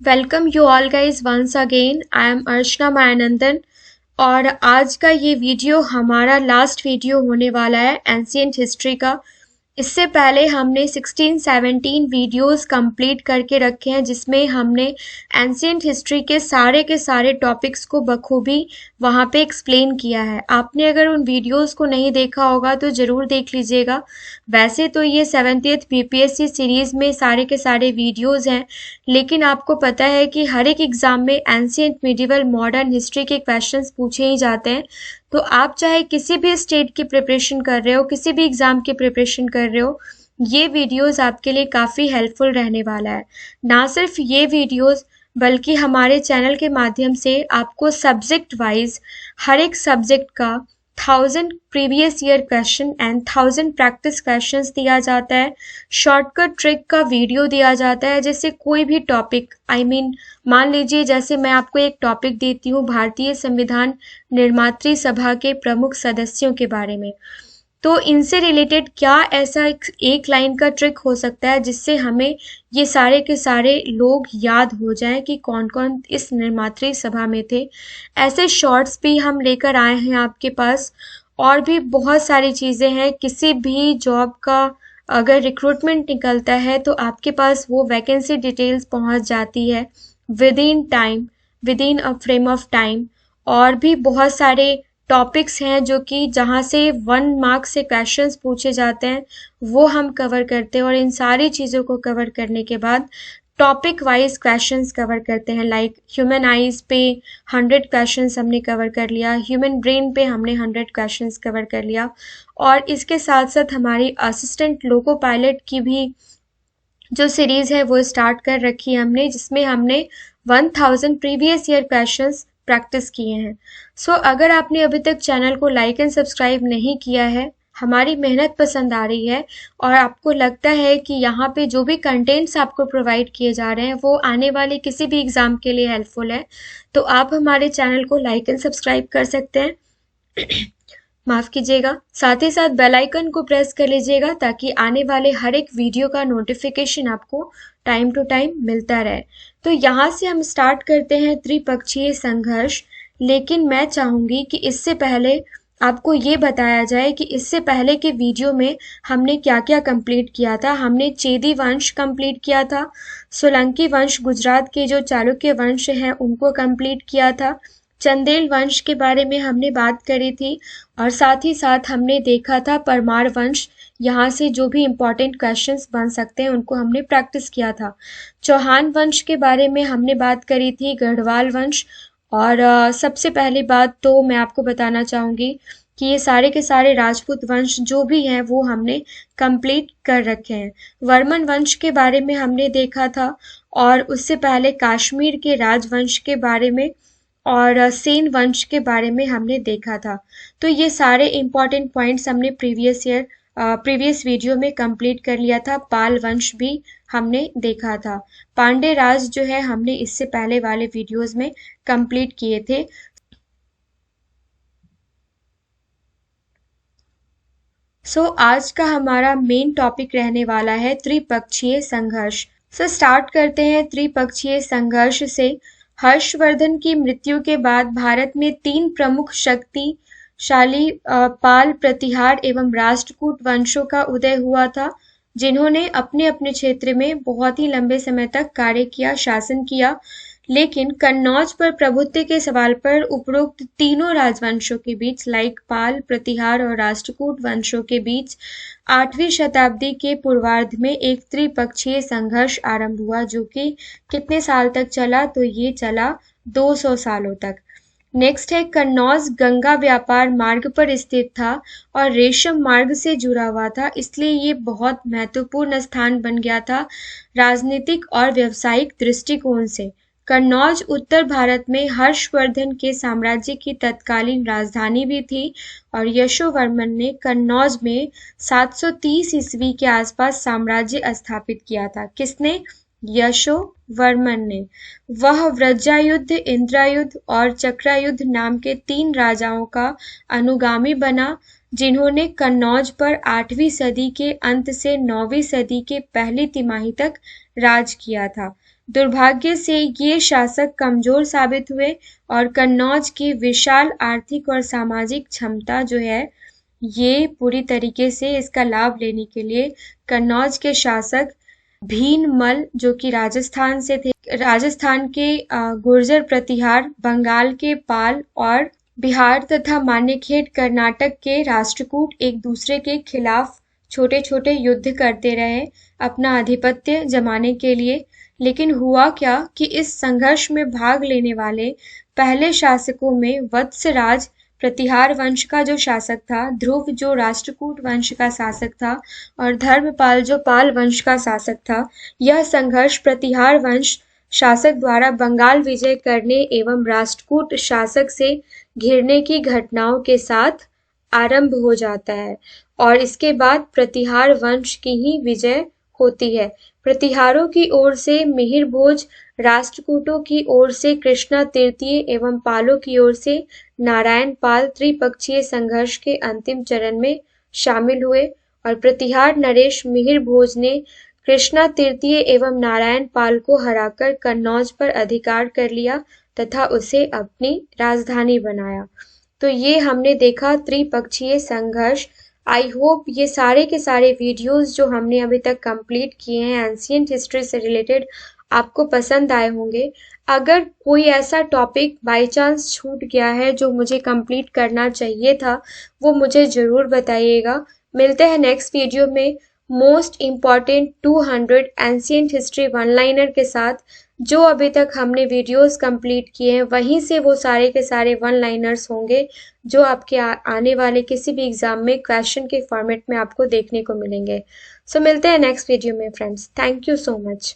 Welcome you all guys once again. I am Archana Mayanandan और आज का ये वीडियो हमारा लास्ट वीडियो होने वाला है एंशिएंट हिस्ट्री का। इससे पहले हमने 16-17 वीडियोस कंप्लीट करके रखे हैं जिसमें हमने एंशिएंट हिस्ट्री के सारे टॉपिक्स को बखूबी वहाँ पे एक्सप्लेन किया है। आपने अगर उन वीडियोस को नहीं देखा होगा तो ज़रूर देख लीजिएगा। वैसे तो ये 70th बीपीएससी सीरीज में सारे के सारे वीडियोस हैं, लेकिन आपको पता है कि हर एक एग्जाम में एंशिएंट मिडिवल मॉडर्न हिस्ट्री के क्वेश्चंस पूछे ही जाते हैं। तो आप चाहे किसी भी स्टेट की प्रिपरेशन कर रहे हो, किसी भी एग्जाम की प्रिपरेशन कर रहे हो, ये वीडियोस आपके लिए काफ़ी हेल्पफुल रहने वाला है। ना सिर्फ ये वीडियोस बल्कि हमारे चैनल के माध्यम से आपको सब्जेक्ट वाइज हर एक सब्जेक्ट का 1000 previous year question and 1000 practice questions दिया जाता है। शॉर्टकट ट्रिक का वीडियो दिया जाता है, जैसे कोई भी टॉपिक मान लीजिए जैसे मैं आपको एक टॉपिक देती हूँ भारतीय संविधान निर्मात्री सभा के प्रमुख सदस्यों के बारे में, तो इनसे रिलेटेड क्या ऐसा एक लाइन का ट्रिक हो सकता है जिससे हमें ये सारे के सारे लोग याद हो जाएं कि कौन कौन इस निर्मात्री सभा में थे। ऐसे शॉर्ट्स भी हम लेकर आए हैं आपके पास, और भी बहुत सारी चीज़ें हैं। किसी भी जॉब का अगर रिक्रूटमेंट निकलता है तो आपके पास वो वैकेंसी डिटेल्स पहुंच जाती है with in a frame of time. और भी बहुत सारे टॉपिक्स हैं जो कि जहाँ से 1 मार्क से क्वेश्चंस पूछे जाते हैं वो हम कवर करते हैं, और इन सारी चीज़ों को कवर करने के बाद टॉपिक वाइज क्वेश्चंस कवर करते हैं। लाइक ह्यूमन आइज पे 100 क्वेश्चंस हमने कवर कर लिया, ह्यूमन ब्रेन पे हमने 100 क्वेश्चंस कवर कर लिया, और इसके साथ साथ हमारी असिस्टेंट लोको पायलट की भी जो सीरीज है वो स्टार्ट कर रखी है हमने, जिसमें हमने 1000 प्रीवियस ईयर क्वेश्चंस प्रैक्टिस किए हैं। सो अगर आपने अभी तक चैनल को लाइक एंड सब्सक्राइब नहीं किया है, हमारी मेहनत पसंद आ रही है और आपको लगता है कि यहाँ पे जो भी कंटेंट्स आपको प्रोवाइड किए जा रहे हैं वो आने वाले किसी भी एग्जाम के लिए हेल्पफुल है, तो आप हमारे चैनल को लाइक एंड सब्सक्राइब कर सकते हैं। माफ कीजिएगा, साथ ही साथ बेल आइकन को प्रेस कर लीजिएगा ताकि आने वाले हर एक वीडियो का नोटिफिकेशन आपको टाइम टू टाइम मिलता रहे। तो यहाँ से हम स्टार्ट करते हैं त्रिपक्षीय संघर्ष, लेकिन मैं चाहूंगी कि इससे पहले आपको ये बताया जाए कि इससे पहले के वीडियो में हमने क्या क्या कंप्लीट किया था। हमने चेदी वंश कंप्लीट किया था, सोलंकी वंश गुजरात के जो चालुक्य वंश हैं उनको कंप्लीट किया था, चंदेल वंश के बारे में हमने बात करी थी, और साथ ही साथ हमने देखा था परमार वंश। यहाँ से जो भी इम्पोर्टेंट क्वेश्चंस बन सकते हैं उनको हमने प्रैक्टिस किया था। चौहान वंश के बारे में हमने बात करी थी, गढ़वाल वंश, और सबसे पहली बात तो मैं आपको बताना चाहूँगी कि ये सारे के सारे राजपूत वंश जो भी हैं वो हमने कंप्लीट कर रखे हैं। वर्मन वंश के बारे में हमने देखा था, और उससे पहले कश्मीर के राजवंश के बारे में और सेन वंश के बारे में हमने देखा था। तो ये सारे इम्पोर्टेंट पॉइंट्स हमने प्रीवियस वीडियो में कंप्लीट कर लिया था। पाल वंश भी हमने देखा था। पांडे राज जो है हमने इससे पहले वाले वीडियोस में कंप्लीट किए थे। आज का हमारा मेन टॉपिक रहने वाला है त्रिपक्षीय संघर्ष। स्टार्ट करते हैं त्रिपक्षीय संघर्ष से। हर्षवर्धन की मृत्यु के बाद भारत में 3 प्रमुख शक्तिशाली पाल, प्रतिहार एवं राष्ट्रकूट वंशों का उदय हुआ था, जिन्होंने अपने अपने क्षेत्र में बहुत ही लंबे समय तक कार्य किया, शासन किया। लेकिन कन्नौज पर प्रभुत्व के सवाल पर उपरोक्त तीनों राजवंशों के बीच, लाइक पाल, प्रतिहार और राष्ट्रकूट वंशों के बीच 8वीं शताब्दी के पूर्वार्ध में एक त्रिपक्षीय संघर्ष आरंभ हुआ, जो कि कितने साल तक चला, तो ये चला 200 सालों तक। नेक्स्ट है कन्नौज गंगा व्यापार मार्ग पर स्थित था और रेशम मार्ग से जुड़ा हुआ था, इसलिए ये बहुत महत्वपूर्ण स्थान बन गया था राजनीतिक और व्यावसायिक दृष्टिकोण से। कन्नौज उत्तर भारत में हर्षवर्धन के साम्राज्य की तत्कालीन राजधानी भी थी, और यशोवर्मन ने कन्नौज में 730 ईस्वी के आसपास साम्राज्य स्थापित किया था। किसने? यशोवर्मन ने। वह व्रजायुद्ध, इंद्रायुद्ध और चक्रायुद्ध नाम के 3 राजाओं का अनुगामी बना, जिन्होंने कन्नौज पर 8वीं सदी के अंत से 9वीं सदी के पहली तिमाही तक राज किया था। दुर्भाग्य से ये शासक कमजोर साबित हुए और कन्नौज की विशाल आर्थिक और सामाजिक क्षमता जो है ये पूरी तरीके से इसका लाभ लेने के लिए कन्नौज के शासक भीनमल जो कि राजस्थान से थे, राजस्थान के गुर्जर प्रतिहार, बंगाल के पाल और बिहार तथा मान्यखेड़ कर्नाटक के राष्ट्रकूट एक दूसरे के खिलाफ छोटे छोटे युद्ध करते रहे अपना आधिपत्य जमाने के लिए। लेकिन हुआ क्या कि इस संघर्ष में भाग लेने वाले पहले शासकों में वत्सराज प्रतिहार वंश का जो शासक था, ध्रुव जो राष्ट्रकूट वंश का शासक था और धर्मपाल जो पाल वंश का शासक था। यह संघर्ष प्रतिहार वंश शासक द्वारा बंगाल विजय करने एवं राष्ट्रकूट शासक से घिरने की घटनाओं के साथ आरंभ हो जाता है और इसके बाद प्रतिहार वंश की ही विजय होती है। प्रतिहारों की ओर से मिहिर भोज, राष्ट्रकूटों की ओर से कृष्णा तृतीय एवं पालों की ओर से नारायण पाल त्रिपक्षीय संघर्ष के अंतिम चरण में शामिल हुए और प्रतिहार नरेश मिहिर भोज ने कृष्णा तृतीय एवं नारायण पाल को हराकर कन्नौज पर अधिकार कर लिया तथा उसे अपनी राजधानी बनाया। तो ये हमने देखा त्रिपक्षीय संघर्ष। आई होप ये सारे के सारे वीडियोस जो हमने अभी तक कंप्लीट किए हैं एंशिएंट हिस्ट्री से रिलेटेड आपको पसंद आए होंगे। अगर कोई ऐसा टॉपिक बाय चांस छूट गया है जो मुझे कंप्लीट करना चाहिए था वो मुझे ज़रूर बताइएगा। मिलते हैं नेक्स्ट वीडियो में most important 200 ancient history one liner के साथ। जो अभी तक हमने वीडियोस कंप्लीट किए हैं वहीं से वो सारे के सारे वन लाइनर्स होंगे जो आपके आने वाले किसी भी एग्जाम में क्वेश्चन के फॉर्मेट में आपको देखने को मिलेंगे। सो मिलते हैं नेक्स्ट वीडियो में friends. Thank you so much.